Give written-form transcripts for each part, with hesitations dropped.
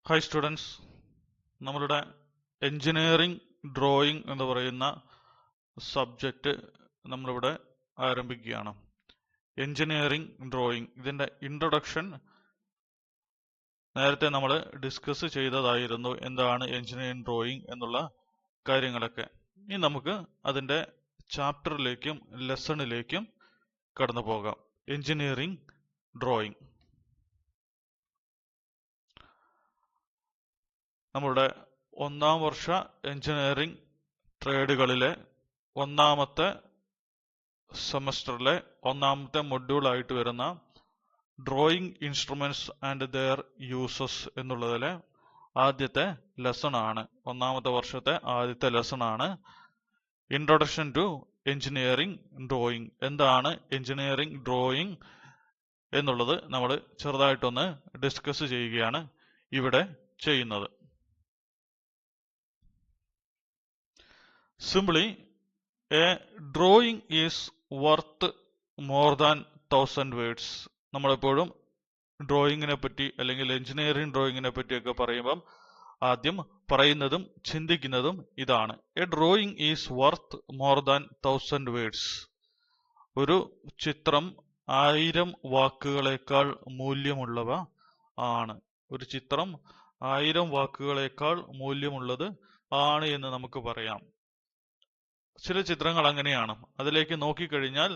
Hi students, നമ്മളുടെ engineering drawing എന്ന് പറയുന്ന സബ്ജക്റ്റ് നമ്മളിവിടെ ആരംഭിക്കുകയാണ്. എഞ്ചിനീയറിംഗ് ഡ്രോയിങ് ഇതിൻ്റെ ഇൻട്രൊഡക്ഷൻ നേരത്തെ നമ്മൾ ഡിസ്കസ് ചെയ്തതായിരുന്നു. എന്താണ് എഞ്ചിനീയറിംഗ് ഡ്രോയിങ് എന്നുള്ള കാര്യങ്ങളൊക്കെ. ഇനി നമുക്ക് അതിൻ്റെ ചാപ്റ്ററിലേക്കും ലെസണിലേക്കും കടന്നു പോകാം. എഞ്ചിനീയറിംഗ് ഡ്രോയിങ് നമ്മളുടെ ഒന്നാം വർഷ എഞ്ചിനീയറിംഗ് ട്രേഡുകളിലെ ഒന്നാമത്തെ സെമസ്റ്ററിലെ ഒന്നാമത്തെ മൊഡ്യൂളായിട്ട് വരുന്ന drawing instruments and their uses എന്നുള്ളതിലെ ആദ്യത്തെ ലെസൺ ആണ്. ഒന്നാമത്തെ വർഷത്തെ ആദ്യത്തെ ലെസൺ ആണ് ഇൻട്രൊഡക്ഷൻ ടു എഞ്ചിനീയറിംഗ് ഡ്രോയിങ്. എന്താണ് എഞ്ചിനീയറിംഗ് ഡ്രോയിങ് എന്നുള്ളത് നമ്മൾ ചെറുതായിട്ടൊന്ന് ഡിസ്കസ് ചെയ്യുകയാണ് ഇവിടെ ചെയ്യുന്നത്. Simply, a drawing is worth more than 1000 words. നമ്മളെപ്പോഴും ഡ്രോയിങ്ങിനെ പറ്റി അല്ലെങ്കിൽ എഞ്ചിനീയറിംഗ് ഡ്രോയിങ്ങിനെ പറ്റിയൊക്കെ പറയുമ്പം ആദ്യം പറയുന്നതും ചിന്തിക്കുന്നതും ഇതാണ്. A drawing is worth more than 1000 words. ഒരു ചിത്രം 1000 വാക്കുകളേക്കാൾ മൂല്യമുള്ളവ ആണ്. ഒരു ചിത്രം 1000 വാക്കുകളേക്കാൾ മൂല്യമുള്ളത് ആണ് എന്ന് നമുക്ക് പറയാം. ചില ചിത്രങ്ങൾ അങ്ങനെയാണ്. അതിലേക്ക് നോക്കിക്കഴിഞ്ഞാൽ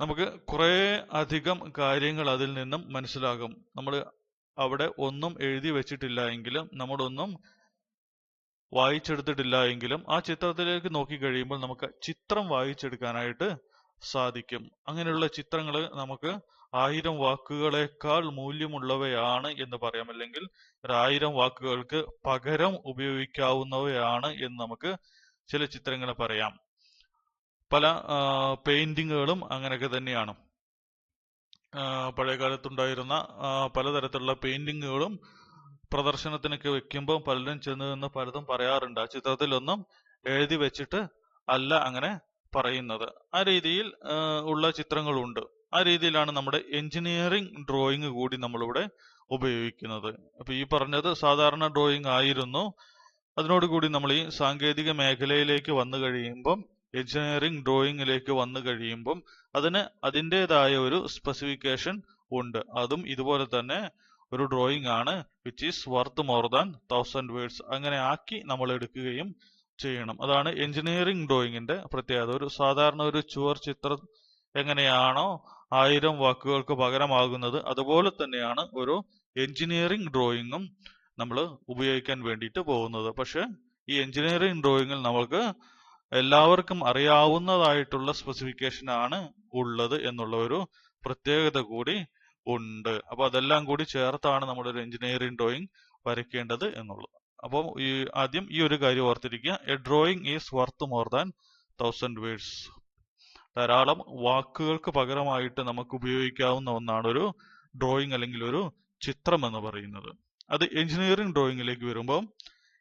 നമുക്ക് കുറേ അധികം കാര്യങ്ങൾ അതിൽ നിന്നും മനസ്സിലാകും. നമ്മൾ അവിടെ ഒന്നും എഴുതി വെച്ചിട്ടില്ല എങ്കിലും, നമ്മളൊന്നും വായിച്ചെടുത്തിട്ടില്ല എങ്കിലും ആ ചിത്രത്തിലേക്ക് നോക്കിക്കഴിയുമ്പോൾ നമുക്ക് ചിത്രം വായിച്ചെടുക്കാനായിട്ട് സാധിക്കും. അങ്ങനെയുള്ള ചിത്രങ്ങൾ നമുക്ക് 1000 വാക്കുകളേക്കാൾ മൂല്യമുള്ളവയാണ് എന്ന് പറയാം. അല്ലെങ്കിൽ 1000 വാക്കുകൾക്ക് പകരം ഉപയോഗിക്കാവുന്നവയാണ് എന്ന് നമുക്ക് ചില ചിത്രങ്ങൾ പറയാം. പല പെയിന്റിങ്ങുകളും അങ്ങനെയൊക്കെ തന്നെയാണ്. പഴയ കാലത്തുണ്ടായിരുന്ന പലതരത്തിലുള്ള പെയിന്റിങ്ങുകളും പ്രദർശനത്തിനൊക്കെ വെക്കുമ്പോൾ പലരും ചെന്ന് നിന്ന് പലതും പറയാറുണ്ട്. ആ ചിത്രത്തിലൊന്നും എഴുതി വെച്ചിട്ട് അല്ല അങ്ങനെ പറയുന്നത്. ആ രീതിയിൽ ഉള്ള ചിത്രങ്ങളുണ്ട്. ആ രീതിയിലാണ് നമ്മുടെ എഞ്ചിനീയറിംഗ് ഡ്രോയിങ് കൂടി നമ്മളിവിടെ ഉപയോഗിക്കുന്നത്. അപ്പൊ ഈ പറഞ്ഞത് സാധാരണ ഡ്രോയിങ് ആയിരുന്നു. അതിനോടുകൂടി നമ്മൾ ഈ സാങ്കേതിക മേഖലയിലേക്ക് വന്നു കഴിയുമ്പം, എഞ്ചിനീയറിംഗ് ഡ്രോയിങ്ങിലേക്ക് വന്നു കഴിയുമ്പം അതിന് അതിൻ്റെതായ ഒരു സ്പെസിഫിക്കേഷൻ ഉണ്ട്. അതും ഇതുപോലെ തന്നെ ഒരു ഡ്രോയിങ് ആണ്, which is worth more than 1000 words. അങ്ങനെ ആക്കി നമ്മൾ എടുക്കുകയും ചെയ്യണം. അതാണ് എഞ്ചിനീയറിംഗ് ഡ്രോയിങ്ങിന്റെ പ്രത്യേകത. ഒരു സാധാരണ ഒരു ചുവർ ചിത്രം എങ്ങനെയാണോ 1000 വാക്കുകൾക്ക് പകരമാകുന്നത്, അതുപോലെ തന്നെയാണ് ഒരു എഞ്ചിനീയറിംഗ് ഡ്രോയിങ്ങും നമ്മൾ ഉപയോഗിക്കാൻ വേണ്ടിയിട്ട് പോകുന്നത്. പക്ഷെ ഈ എഞ്ചിനീയറിംഗ് ഡ്രോയിങ്ങിൽ നമുക്ക് എല്ലാവർക്കും അറിയാവുന്നതായിട്ടുള്ള സ്പെസിഫിക്കേഷൻ ആണ് ഉള്ളത് എന്നുള്ള ഒരു പ്രത്യേകത കൂടി ഉണ്ട്. അപ്പൊ അതെല്ലാം കൂടി ചേർത്താണ് നമ്മളൊരു എഞ്ചിനീയറിംഗ് ഡ്രോയിങ് വരയ്ക്കേണ്ടത് എന്നുള്ളത്. അപ്പം ആദ്യം ഈ ഒരു കാര്യം ഓർത്തിരിക്കുക. A drawing is worth more than 1000 words. ധാരാളം വാക്കുകൾക്ക് പകരമായിട്ട് നമുക്ക് ഉപയോഗിക്കാവുന്ന ഒന്നാണ് ഒരു ഡ്രോയിങ് അല്ലെങ്കിൽ ഒരു ചിത്രം എന്ന് പറയുന്നത്. അത് എഞ്ചിനീയറിംഗ് ഡ്രോയിങ്ങിലേക്ക് വരുമ്പോൾ,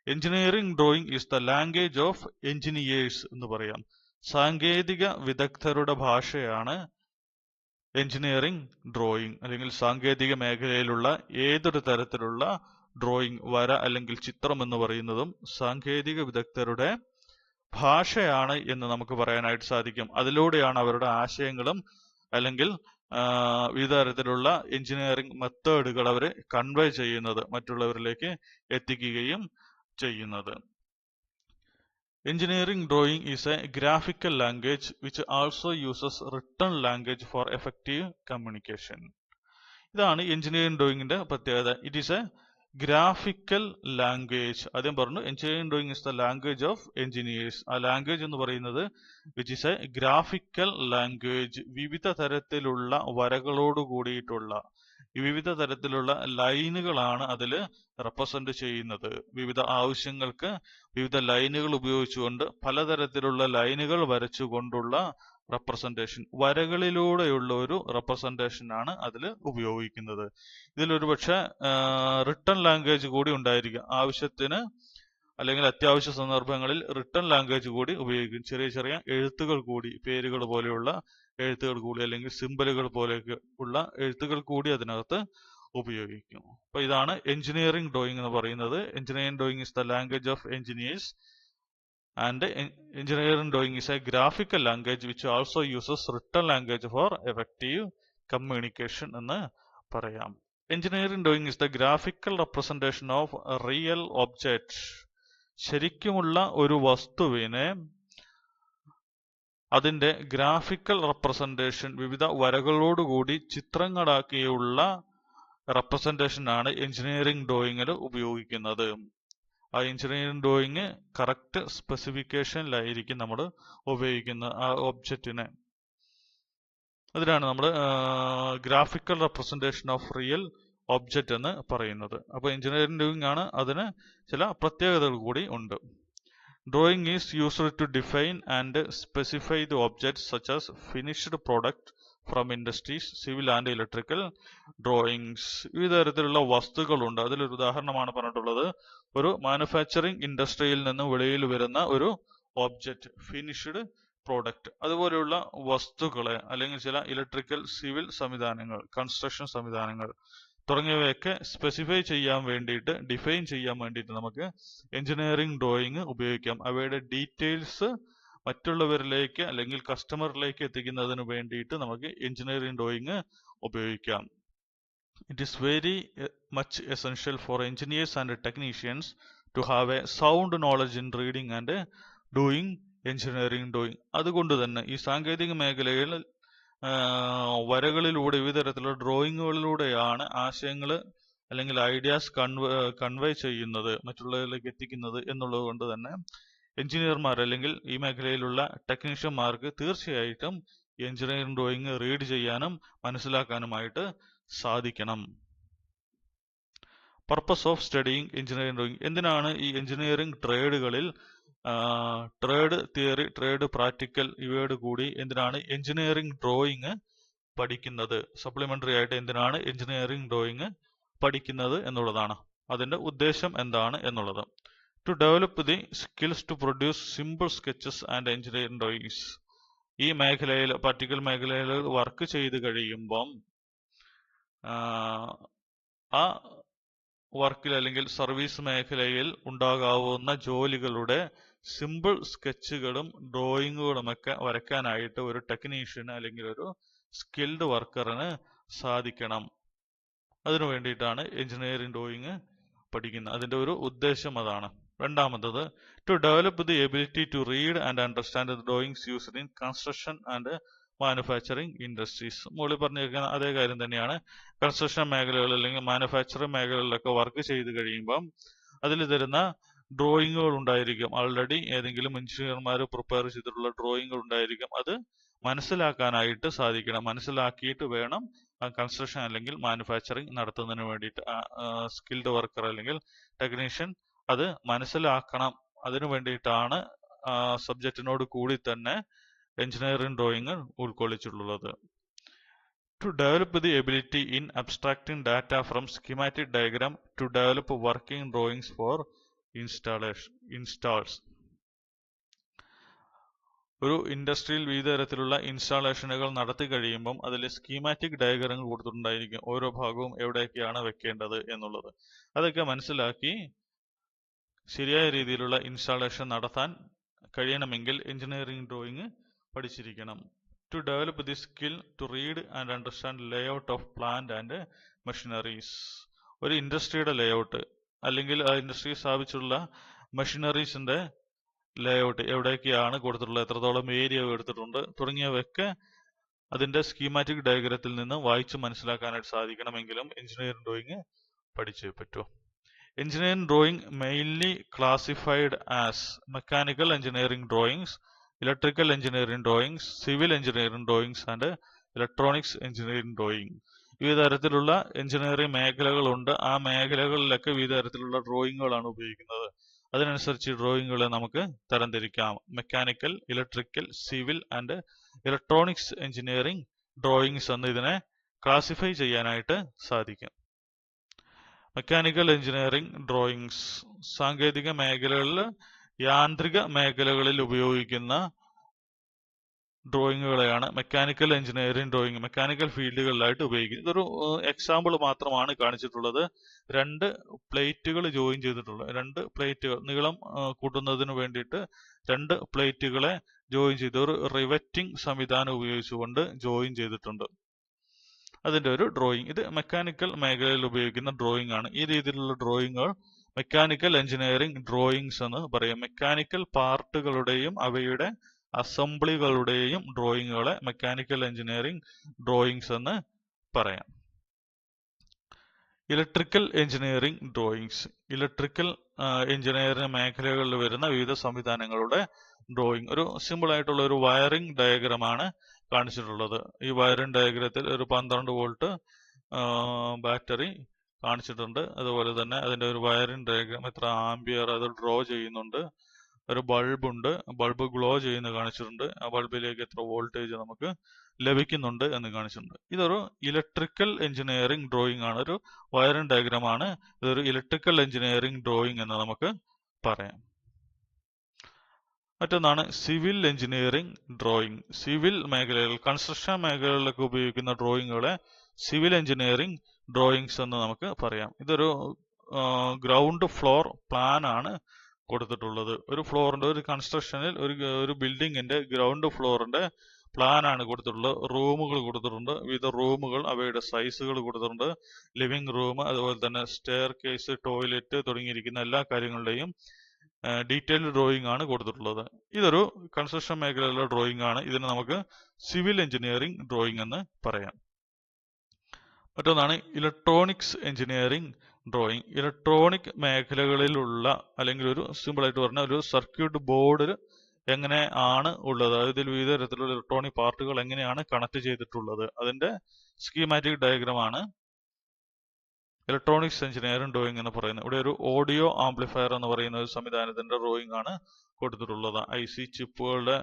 engineering drawing is the language of engineers എന്ന് പറയാം. സാങ്കേതിക വിദഗ്ധരുടെ ഭാഷയാണ് എഞ്ചിനീയറിംഗ് ഡ്രോയിങ്. അല്ലെങ്കിൽ സാങ്കേതിക മേഖലയിലുള്ള ഏതൊരു തരത്തിലുള്ള ഡ്രോയിങ്, വര അല്ലെങ്കിൽ ചിത്രം എന്ന് പറയുന്നതും സാങ്കേതിക വിദഗ്ധരുടെ ഭാഷയാണ് എന്ന് നമുക്ക് പറയാനായിട്ട് സാധിക്കും. അതിലൂടെയാണ് അവരുടെ ആശയങ്ങളും അല്ലെങ്കിൽ വിവിധ തരത്തിലുള്ള എഞ്ചിനീയറിംഗ് മെത്തേഡുകൾ അവർ കൺവേ ചെയ്യുന്നത്, മറ്റുള്ളവരിലേക്ക് എത്തിക്കുകയും ചെയ്യുന്നത്. Engineering drawing is A graphical language which also uses written language for effective communication. ഇതാണ് എഞ്ചിനീയറിംഗ് ഡ്രോയിങ്ങിന്റെ പ്രത്യേകത. It is A graphical language. ആദ്യം പറഞ്ഞു engineering drawing is the language of engineers. ആ ലാംഗ്വേജ് എന്ന് പറയുന്നത് which is A graphical language. വിവിധ തരത്തിലുള്ള വരകളോട് കൂടിയിട്ടുള്ള വിവിധ തരത്തിലുള്ള ലൈനുകളാണ് അതിൽ റെപ്രസെന്റ് ചെയ്യുന്നത്. വിവിധ ആവശ്യങ്ങൾക്ക് വിവിധ ലൈനുകൾ ഉപയോഗിച്ചുകൊണ്ട് പലതരത്തിലുള്ള ലൈനുകൾ വരച്ചുകൊണ്ടുള്ള റെപ്രസെന്റേഷൻ, വരകളിലൂടെയുള്ള ഒരു റെപ്രസെന്റേഷൻ ആണ് അതിൽ ഉപയോഗിക്കുന്നത്. ഇതിലൊരു പക്ഷെ റിട്ടൺ ലാംഗ്വേജ് കൂടി ഉണ്ടായിരിക്കും. ആവശ്യത്തിന് അല്ലെങ്കിൽ അത്യാവശ്യ സന്ദർഭങ്ങളിൽ റിട്ടൺ ലാംഗ്വേജ് കൂടി ഉപയോഗിക്കും. ചെറിയ ചെറിയ എഴുത്തുകൾ കൂടി, പേരുകൾ പോലെയുള്ള എഴുത്തുകൾ കൂടി അല്ലെങ്കിൽ സിമ്പലുകൾ പോലെയൊക്കെ ഉള്ള എഴുത്തുകൾ കൂടി അതിനകത്ത് ഉപയോഗിക്കും. അപ്പൊ ഇതാണ് എഞ്ചിനീയറിംഗ് ഡ്രോയിങ് എന്ന് പറയുന്നത്. Engineering drawing is the language of engineers and engineering drawing is a graphical language which also uses written language for effective communication എന്ന് പറയാം. Engineering drawing is the graphical representation of a real object. ശരിക്കുമുള്ള ഒരു വസ്തുവിനെ അതിന്റെ graphical representation വിവിധ വരകളോടുകൂടി ചിത്രങ്ങളാക്കിയുള്ള representation ആണ് engineering ഡ്രോയിങ്ങിൽ ഉപയോഗിക്കുന്നത്. ആ എഞ്ചിനീയറിംഗ് ഡ്രോയിങ് കറക്റ്റ് സ്പെസിഫിക്കേഷനിലായിരിക്കും നമ്മൾ ഉപയോഗിക്കുന്ന ആ ഒബ്ജക്റ്റിനെ. അതിനാണ് നമ്മൾ graphical representation of real object എന്ന് പറയുന്നത്. അപ്പോൾ എഞ്ചിനീയറിംഗ് ഡ്രോയിങ് ആണ്, അതിന് ചില പ്രത്യേകതകൾ കൂടി ഉണ്ട്. Drawing is used to define and specify the objects such as finished product from industries, civil and electrical drawings. വിവിധ തരത്തിലുള്ള വസ്തുക്കളുണ്ട്. അതിലൊരു ഉദാഹരണമാണ് പറഞ്ഞിട്ടുള്ളത്. ഒരു മാനുഫാക്ചറിംഗ് ഇൻഡസ്ട്രിയിൽ നിന്ന് വെളിയിൽ വരുന്ന ഒരു ഒബ്ജക്റ്റ്, ഫിനിഷ്ഡ് പ്രോഡക്റ്റ്. അതുപോലെയുള്ള വസ്തുക്കളെ അല്ലെങ്കിൽ ചില ഇലക്ട്രിക്കൽ, സിവിൽ സംവിധാനങ്ങൾ, കൺസ്ട്രക്ഷൻ സംവിധാനങ്ങൾ തുടങ്ങിയവയൊക്കെ സ്പെസിഫൈ ചെയ്യാൻ വേണ്ടിയിട്ട്, ഡിഫൈൻ ചെയ്യാൻ വേണ്ടിയിട്ട് നമുക്ക് എഞ്ചിനീയറിംഗ് ഡ്രോയിങ് ഉപയോഗിക്കാം. അവയുടെ ഡീറ്റെയിൽസ് മറ്റുള്ളവരിലേക്ക് അല്ലെങ്കിൽ കസ്റ്റമറിലേക്ക് എത്തിക്കുന്നതിന് വേണ്ടിയിട്ട് നമുക്ക് എഞ്ചിനീയറിംഗ് ഡ്രോയിങ് ഉപയോഗിക്കാം. It is very much essential for engineers and technicians to have a sound knowledge in reading and doing engineering drawing. അതുകൊണ്ട് തന്നെ ഈ സാങ്കേതിക മേഖലയിൽ വരകളിലൂടെ, വിവിധ തരത്തിലുള്ള ഡ്രോയിങ്ങുകളിലൂടെയാണ് ആശയങ്ങൾ അല്ലെങ്കിൽ ഐഡിയാസ് കൺവേ ചെയ്യുന്നത്, മറ്റുള്ളവരിലേക്ക് എത്തിക്കുന്നത് എന്നുള്ളത് കൊണ്ട് തന്നെ എഞ്ചിനീയർമാർ അല്ലെങ്കിൽ ഈ മേഖലയിലുള്ള ടെക്നീഷ്യന്മാർക്ക് തീർച്ചയായിട്ടും എഞ്ചിനീയറിംഗ് ഡ്രോയിങ് റീഡ് ചെയ്യാനും മനസ്സിലാക്കാനുമായിട്ട് സാധിക്കണം. Purpose of studying engineering drawing. എന്തിനാണ് ഈ എഞ്ചിനീയറിംഗ് ട്രേഡുകളിൽ ട്രേഡ് തിയറി, ട്രേഡ് പ്രാക്ടിക്കൽ ഇവയോട് കൂടി എന്തിനാണ് എഞ്ചിനീയറിംഗ് ഡ്രോയിങ് പഠിക്കുന്നത്? സപ്ലിമെന്ററി ആയിട്ട് എന്തിനാണ് എഞ്ചിനീയറിംഗ് ഡ്രോയിങ് പഠിക്കുന്നത് എന്നുള്ളതാണ്. അതിന്റെ ഉദ്ദേശം എന്താണ് എന്നുള്ളത്. To develop the skills to produce simple sketches and engineering drawings. ഈ മേഖലയിൽ, പർട്ടിക്കുലർ മേഖലയിൽ വർക്ക് ചെയ്ത് കഴിയുമ്പം ആ വർക്കിൽ അല്ലെങ്കിൽ സർവീസ് മേഖലയിൽ ഉണ്ടാകാവുന്ന ജോലികളുടെ സിമ്പിൾ സ്കെച്ചുകളും ഡ്രോയിങ്ങുകളുമൊക്കെ വരയ്ക്കാനായിട്ട് ഒരു ടെക്നീഷ്യന് അല്ലെങ്കിൽ ഒരു സ്കിൽഡ് വർക്കറിന് സാധിക്കണം. അതിനു വേണ്ടിയിട്ടാണ് എഞ്ചിനീയറിംഗ് ഡ്രോയിങ് പഠിക്കുന്നത്. അതിന്റെ ഒരു ഉദ്ദേശം അതാണ്. രണ്ടാമത്തത്, to develop the ability to read and understand the drawings used in construction and manufacturing industries. മുകളിൽ പറഞ്ഞിരിക്കുന്ന അതേ കാര്യം തന്നെയാണ്. കൺസ്ട്രക്ഷൻ മേഖലകളിൽ അല്ലെങ്കിൽ മാനുഫാക്ചറിംഗ് മേഖലകളിലൊക്കെ വർക്ക് ചെയ്ത് കഴിയുമ്പം അതിൽ തരുന്ന ഡ്രോയിങ്ങുകൾ ഉണ്ടായിരിക്കും. ഓൾറെഡി ഏതെങ്കിലും എഞ്ചിനീയർമാർ പ്രിപ്പയർ ചെയ്തിട്ടുള്ള ഡ്രോയിങ്ങുകൾ ഉണ്ടായിരിക്കും. അത് മനസ്സിലാക്കാനായിട്ട് സാധിക്കണം. മനസ്സിലാക്കിയിട്ട് വേണം കൺസ്ട്രക്ഷൻ അല്ലെങ്കിൽ മാനുഫാക്ചറിംഗ് നടത്തുന്നതിന് വേണ്ടിയിട്ട് സ്കിൽഡ് വർക്കർ അല്ലെങ്കിൽ ടെക്നീഷ്യൻ അത് മനസ്സിലാക്കണം. അതിനു വേണ്ടിയിട്ടാണ് സബ്ജക്റ്റിനോട് കൂടി തന്നെ എഞ്ചിനീയറിംഗ് ഡ്രോയിങ് ഉൾക്കൊള്ളിച്ചിട്ടുള്ളത്. To develop the ability in abstracting data from schematic diagram to develop working drawings for installs. ഒരു ഇൻഡസ്ട്രിയിൽ വിവിധ തരത്തിലുള്ള ഇൻസ്റ്റാളേഷനുകൾ നടത്തി കഴിയുമ്പം അതിൽ സ്കീമാറ്റിക് ഡയഗ്രങ്ങൾ കൊടുത്തിട്ടുണ്ടായിരിക്കും. ഓരോ ഭാഗവും എവിടെയൊക്കെയാണ് വെക്കേണ്ടത് എന്നുള്ളത്. അതൊക്കെ മനസ്സിലാക്കി ശരിയായ രീതിയിലുള്ള ഇൻസ്റ്റാളേഷൻ നടത്താൻ കഴിയണമെങ്കിൽ എഞ്ചിനീയറിംഗ് ഡ്രോയിങ് പഠിച്ചിരിക്കണം. To develop the skill to read and understand layout of plant and machineries. ഒരു ഇൻഡസ്ട്രിയുടെ ലേഔട്ട് അല്ലെങ്കിൽ ആ ഇൻഡസ്ട്രി സ്ഥാപിച്ചിട്ടുള്ള മെഷീനറീസിന്റെ ലേഔട്ട് എവിടെയൊക്കെയാണ് കൊടുത്തിട്ടുള്ളത്, എത്രത്തോളം ഏരിയ എടുത്തിട്ടുണ്ട് തുടങ്ങിയവയൊക്കെ അതിന്റെ സ്കീമാറ്റിക് ഡയഗ്രത്തിൽ നിന്ന് വായിച്ച് മനസ്സിലാക്കാനായിട്ട് സാധിക്കണമെങ്കിലും എഞ്ചിനീയറിംഗ് ഡ്രോയിങ് പഠിച്ചേ പറ്റൂ. Engineering drawing mainly classified as mechanical engineering drawings, electrical engineering drawings, civil engineering drawings and electronics engineering drawing. വിവിധ തരത്തിലുള്ള എഞ്ചിനീയറിംഗ് മേഖലകളുണ്ട്. ആ മേഖലകളിലൊക്കെ വിവിധ തരത്തിലുള്ള ഡ്രോയിങ്ങുകളാണ് ഉപയോഗിക്കുന്നത്. അതിനനുസരിച്ച് ഡ്രോയിങ്ങുകളെ നമുക്ക് തരംതിരിക്കാം. Mechanical, electrical, civil and electronics engineering drawings എന്ന് ഇതിനെ ക്ലാസിഫൈ ചെയ്യാനായിട്ട് സാധിക്കും. മെക്കാനിക്കൽ എഞ്ചിനീയറിംഗ് ഡ്രോയിങ്സ് സാങ്കേതിക മേഖലകളിൽ, യാന്ത്രിക മേഖലകളിൽ ഉപയോഗിക്കുന്ന ഡ്രോയിങ്ങുകളെയാണ് മെക്കാനിക്കൽ എഞ്ചിനീയറിംഗ് ഡ്രോയിങ് മെക്കാനിക്കൽ ഫീൽഡുകളിലായിട്ട് ഉപയോഗിക്കുന്നത്. ഇതൊരു എക്സാമ്പിൾ മാത്രമാണ് കാണിച്ചിട്ടുള്ളത്. രണ്ട് പ്ലേറ്റുകൾ ജോയിൻ ചെയ്തിട്ടുള്ള രണ്ട് പ്ലേറ്റുകൾ നീളം കൂട്ടുന്നതിന് വേണ്ടിയിട്ട് രണ്ട് പ്ലേറ്റുകളെ ജോയിൻ ചെയ്ത് ഒരു റിവറ്റിംഗ് സംവിധാനം ഉപയോഗിച്ചുകൊണ്ട് ജോയിൻ ചെയ്തിട്ടുണ്ട്. അതിന്റെ ഒരു ഡ്രോയിങ്. ഇത് മെക്കാനിക്കൽ മേഖലയിൽ ഉപയോഗിക്കുന്ന ഡ്രോയിങ് ആണ്. ഈ രീതിയിലുള്ള ഡ്രോയിങ്ങുകൾ മെക്കാനിക്കൽ എഞ്ചിനീയറിംഗ് ഡ്രോയിങ്സ് എന്ന് പറയും. മെക്കാനിക്കൽ പാർട്ടുകളുടെയും അവയുടെ അസംബ്ലികളുടെയും ഡ്രോയിങ്ങുകളെ മെക്കാനിക്കൽ എഞ്ചിനീയറിംഗ് ഡ്രോയിങ്സ് എന്ന് പറയാം. Electrical engineering drawings. Electrical engineering മേഖലകളിൽ വരുന്ന വിവിധ സംവിധാനങ്ങളുടെ ഡ്രോയിങ്. ഒരു സിമ്പിൾ ആയിട്ടുള്ള ഒരു വയറിംഗ് ഡയഗ്രമാണ് കാണിച്ചിട്ടുള്ളത്. ഈ വയറിംഗ് ഡയഗ്രത്തിൽ ഒരു 12 വോൾട്ട് ബാറ്ററി കാണിച്ചിട്ടുണ്ട്. അതുപോലെ തന്നെ അതിന്റെ ഒരു വയറിംഗ് ഡയഗ്രാം എത്ര ആംപിയർ അത് ഡ്രോ ചെയ്യുന്നുണ്ട്. ഒരു ബൾബ് ഉണ്ട്, ബൾബ് ഗ്ലോ ചെയ്യുന്ന കാണിച്ചിട്ടുണ്ട്. ആ ബൾബിലേക്ക് എത്ര വോൾട്ടേജ് നമുക്ക് ലഭിക്കുന്നുണ്ട് എന്ന് കാണിച്ചിട്ടുണ്ട്. ഇതൊരു ഇലക്ട്രിക്കൽ എഞ്ചിനീയറിംഗ് ഡ്രോയിങ് ആണ്, ഒരു വയറിംഗ് ഡയഗ്രാം ആണ്. ഇതൊരു ഇലക്ട്രിക്കൽ എഞ്ചിനീയറിംഗ് ഡ്രോയിങ് എന്ന് നമുക്ക് പറയാം. മറ്റൊന്നാണ് സിവിൽ എഞ്ചിനീയറിംഗ് ഡ്രോയിങ്. സിവിൽ മേഖലകൾ, കൺസ്ട്രക്ഷൻ മേഖലകളിലൊക്കെ ഉപയോഗിക്കുന്ന ഡ്രോയിങ്ങുകളെ സിവിൽ എഞ്ചിനീയറിംഗ് ഡ്രോയിങ്സ് എന്ന് നമുക്ക് പറയാം. ഇതൊരു ഗ്രൗണ്ട് ഫ്ലോർ പ്ലാൻ ആണ് കൊടുത്തിട്ടുള്ളത്. ഒരു ഫ്ലോറിന്റെ, ഒരു കൺസ്ട്രക്ഷനിൽ ഒരു ബിൽഡിങ്ങിന്റെ ഗ്രൗണ്ട് ഫ്ലോറിന്റെ പ്ലാൻ ആണ് കൊടുത്തിട്ടുള്ളത്. റൂമുകൾ കൊടുത്തിട്ടുണ്ട്, വിവിധ റൂമുകൾ, അവയുടെ സൈസുകൾ കൊടുത്തിട്ടുണ്ട്. ലിവിംഗ് റൂം, അതുപോലെ തന്നെ സ്റ്റെയർ കേസ്, ടോയ്ലറ്റ് തുടങ്ങിയിരിക്കുന്ന എല്ലാ കാര്യങ്ങളുടെയും ഡീറ്റെയിൽഡ് ഡ്രോയിങ് ആണ് കൊടുത്തിട്ടുള്ളത്. ഇതൊരു കൺസ്ട്രക്ഷൻ മേഖലയിലുള്ള ഡ്രോയിങ് ആണ്. ഇതിന് നമുക്ക് സിവിൽ എഞ്ചിനീയറിംഗ് ഡ്രോയിങ് എന്ന് പറയാം. മറ്റൊന്നാണ് ഇലക്ട്രോണിക്സ് എഞ്ചിനീയറിംഗ് ഡ്രോയിങ്. ഇലക്ട്രോണിക് മേഖലകളിലുള്ള, അല്ലെങ്കിൽ ഒരു സിമ്പിൾ ആയിട്ട് പറഞ്ഞ ഒരു സർക്യൂട്ട് ബോർഡിൽ എങ്ങനെ ആണ് ഉള്ളത്, ഇതിൽ വിവിധ തരത്തിലുള്ള ഇലക്ട്രോണിക് പാർട്ടുകൾ എങ്ങനെയാണ് കണക്ട് ചെയ്തിട്ടുള്ളത്, അതിന്റെ സ്കീമാറ്റിക് ഡയഗ്രാം ആണ് ഇലക്ട്രോണിക്സ് എഞ്ചിനീയറിംഗ് ഡ്രോയിങ് എന്ന് പറയുന്നത്. ഇവിടെ ഒരു ഓഡിയോ ആംപ്ലിഫയർ എന്ന് പറയുന്ന ഒരു സംവിധാനത്തിന്റെ ഡ്രോയിങ് ആണ് കൊടുത്തിട്ടുള്ളത്. IC ചിപ്പുകളുടെ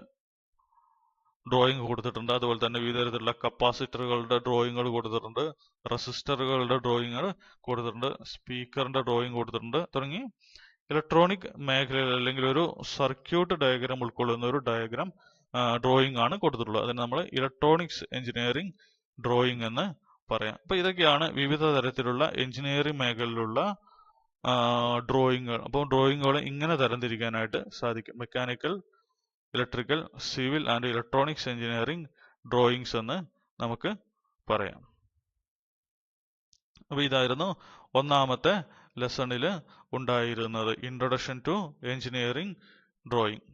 ഡ്രോയിങ് കൊടുത്തിട്ടുണ്ട്. അതുപോലെ തന്നെ വിവിധ തരത്തിലുള്ള കപ്പാസിറ്ററുകളുടെ ഡ്രോയിങ്ങുകൾ കൊടുത്തിട്ടുണ്ട്, റെസിസ്റ്ററുകളുടെ ഡ്രോയിങ്ങുകൾ കൊടുത്തിട്ടുണ്ട്, സ്പീക്കറിന്റെ ഡ്രോയിങ് കൊടുത്തിട്ടുണ്ട് തുടങ്ങി ഇലക്ട്രോണിക് മേഖലയിൽ അല്ലെങ്കിൽ ഒരു സർക്യൂട്ട് ഡയഗ്രാം ഉൾക്കൊള്ളുന്ന ഒരു ഡയഗ്രാം ഡ്രോയിങ് ആണ് കൊടുത്തിട്ടുള്ളത്. അതിന് നമ്മൾ ഇലക്ട്രോണിക്സ് എഞ്ചിനീയറിംഗ് ഡ്രോയിങ് എന്ന് പറയാം. അപ്പൊ ഇതൊക്കെയാണ് വിവിധ തരത്തിലുള്ള എഞ്ചിനീയറിംഗ് മേഖലയിലുള്ള ഡ്രോയിങ്ങുകൾ. അപ്പോൾ ഡ്രോയിങ്ങുകളെ ഇങ്ങനെ തരംതിരിക്കാനായിട്ട് സാധിക്കും: mechanical, electrical, civil and electronics engineering drawings എന്ന് നമുക്ക് പറയാം. അപ്പൊ ഇതായിരുന്നു ഒന്നാമത്തെ ലെസണിൽ ഉണ്ടായിരുന്നത്, ഇൻട്രൊഡക്ഷൻ ടു എഞ്ചിനീയറിംഗ് ഡ്രോയിങ്.